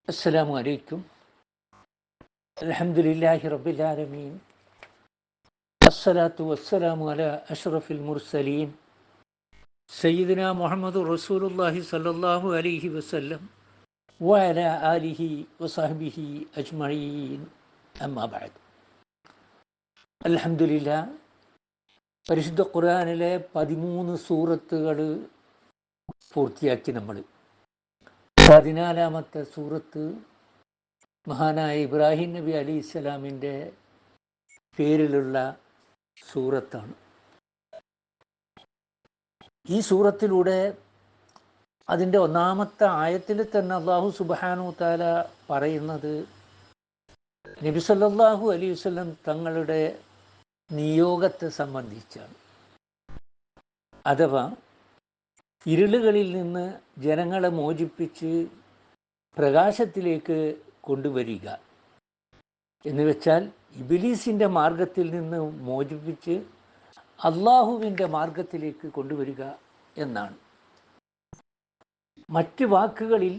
السلام عليكم. الحمد لله رب العالمين. الصلاة والسلام على أشرف المرسلين سيدنا محمد رسول الله صلى الله عليه وسلم وعلى آله وصحبه أجمعين. أما بعد. الحمد لله. പരിശുദ്ധ ഖുർആനിലെ 13 സൂറത്തുകൾ പൂർത്തിയാക്കി. നമ്മൾ 14ാമത്തെ സൂറത്ത് മഹാനായ ഇബ്രാഹിം നബി അലൈഹി സ്വലാമിൻ്റെ പേരിലുള്ള സൂറത്താണ്. ഈ സൂറത്തിലൂടെ അതിൻ്റെ 1ാമത്തെ ആയത്തിൽ തന്നെ അല്ലാഹു സുബ്ഹാനഹു തആല പറയുന്നത് നബി സല്ലല്ലാഹു അലൈഹി വസല്ലം തങ്ങളുടെ നിയോഗത്തെ സംബന്ധിച്ചാണ്. അഥവാ ഇരുളുകളിൽ നിന്ന് ജനങ്ങളെ മോചിപ്പിച്ച് പ്രകാശത്തിലേക്ക് കൊണ്ടുവരിക എന്ന് വെച്ചാൽ ഇബ്ലീസിൻ്റെ മാർഗത്തിൽ നിന്ന് മോചിപ്പിച്ച് അള്ളാഹുവിൻ്റെ മാർഗത്തിലേക്ക് കൊണ്ടുവരിക എന്നാണ്. മറ്റ് വാക്കുകളിൽ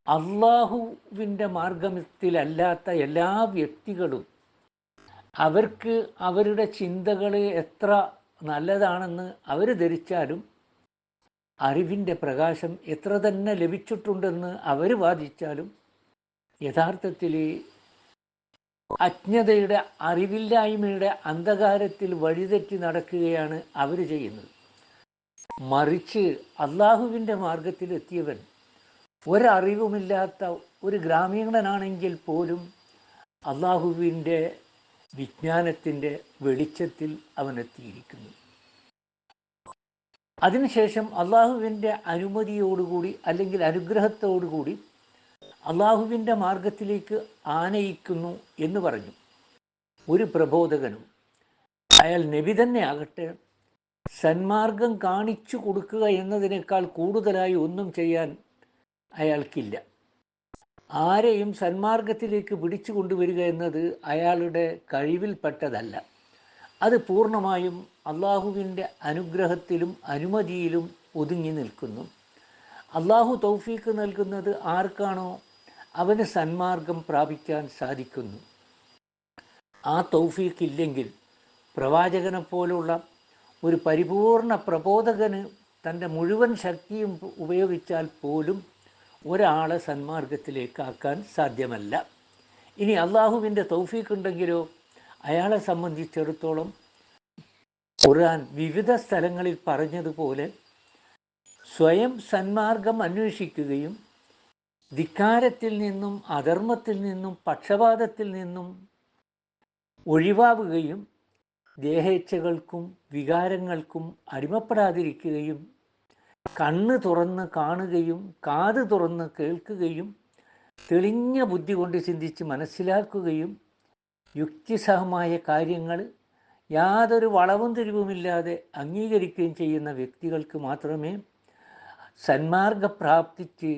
അള്ളാഹുവിൻ്റെ മാർഗത്തിലല്ലാത്ത എല്ലാ വ്യക്തികളും അവർക്ക് അവരുടെ ചിന്തകൾ എത്ര നല്ലതാണെന്ന് അവർ ധരിച്ചാലും അറിവിൻ്റെ പ്രകാശം എത്ര തന്നെ ലഭിച്ചിട്ടുണ്ടെന്ന് അവർ വാദിച്ചാലും യഥാർത്ഥത്തിൽ അജ്ഞതയുടെ അറിവില്ലായ്മയുടെ അന്ധകാരത്തിൽ വഴിതെറ്റി നടക്കുകയാണ് അവർ ചെയ്യുന്നത്. മറിച്ച് അള്ളാഹുവിൻ്റെ മാർഗത്തിലെത്തിയവൻ ഒരറിവുമില്ലാത്ത ഒരു ഗ്രാമീണനാണെങ്കിൽ പോലും അള്ളാഹുവിൻ്റെ വിജ്ഞാനത്തിൻ്റെ വെളിച്ചത്തിൽ അവനെത്തിയിരിക്കുന്നു. അതിനുശേഷം അള്ളാഹുവിൻ്റെ അനുമതിയോടുകൂടി അല്ലെങ്കിൽ അനുഗ്രഹത്തോടുകൂടി അള്ളാഹുവിൻ്റെ മാർഗത്തിലേക്ക് ആനയിക്കുന്നു എന്ന് പറഞ്ഞു. ഒരു പ്രബോധകനും അയാൾ നബി തന്നെ ആകട്ടെ സന്മാർഗം കാണിച്ചു കൊടുക്കുക എന്നതിനേക്കാൾ കൂടുതലായി ഒന്നും ചെയ്യാൻ അയാൾക്കില്ല. ആരെയും സന്മാർഗത്തിലേക്ക് പിടിച്ചു കൊണ്ടുവരിക എന്നത് അയാളുടെ കഴിവിൽപ്പെട്ടതല്ല. അത് പൂർണ്ണമായും അള്ളാഹുവിൻ്റെ അനുഗ്രഹത്തിലും അനുമതിയിലും ഒതുങ്ങി നിൽക്കുന്നു. അള്ളാഹു തൗഫീക്ക് നൽകുന്നത് ആർക്കാണോ അവന് സന്മാർഗം പ്രാപിക്കാൻ സാധിക്കുന്നു. ആ തൗഫീക്ക് ഇല്ലെങ്കിൽ പ്രവാചകനെ പോലുള്ള ഒരു പരിപൂർണ പ്രബോധകന് തൻ്റെ മുഴുവൻ ശക്തിയും ഉപയോഗിച്ചാൽ പോലും ഒരാളെ സന്മാർഗത്തിലേക്കാക്കാൻ സാധ്യമല്ല. ഇനി അള്ളാഹുവിൻ്റെ തൗഫീക്ക് ഉണ്ടെങ്കിലോ അയാളെ സംബന്ധിച്ചിടത്തോളം ഖുർആൻ വിവിധ സ്ഥലങ്ങളിൽ പറഞ്ഞതുപോലെ സ്വയം സന്മാർഗം അന്വേഷിക്കുകയും ധിക്കാരത്തിൽ നിന്നും അധർമ്മത്തിൽ നിന്നും പക്ഷപാതത്തിൽ നിന്നും ഒഴിവാവുകയും ദേഹേച്ഛകൾക്കും വികാരങ്ങൾക്കും അടിമപ്പെടാതിരിക്കുകയും കണ്ണ് തുറന്ന് കാണുകയും കാത് തുറന്ന് കേൾക്കുകയും തെളിഞ്ഞ ബുദ്ധി കൊണ്ട് ചിന്തിച്ച് മനസ്സിലാക്കുകയും യുക്തിസഹമായ കാര്യങ്ങൾ യാതൊരു വളവും തിരിവുമില്ലാതെ അംഗീകരിക്കുകയും ചെയ്യുന്ന വ്യക്തികൾക്ക് മാത്രമേ സന്മാർഗപ്രാപ്തിക്ക്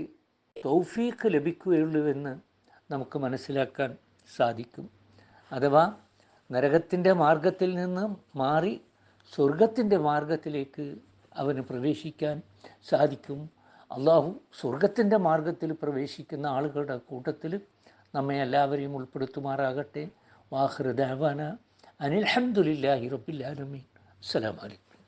തൗഫീഖ് ലഭിക്കുകയുള്ളൂവെന്ന് നമുക്ക് മനസ്സിലാക്കാൻ സാധിക്കും. അഥവാ നരകത്തിൻ്റെ മാർഗത്തിൽ നിന്ന് മാറി സ്വർഗത്തിൻ്റെ മാർഗത്തിലേക്ക് അവന് പ്രവേശിക്കാൻ സാധിക്കും. അള്ളാഹു സ്വർഗത്തിൻ്റെ മാർഗത്തിൽ പ്രവേശിക്കുന്ന ആളുകളുടെ കൂട്ടത്തിൽ നമ്മെ എല്ലാവരെയും ഉൾപ്പെടുത്തുമാറാകട്ടെ. വാഖിറു ദഅ്വാനാ അനിൽ ഹംദുലില്ലാഹി റബ്ബിൽ ആലമീൻ. അസ്സലാമു അലൈക്കും.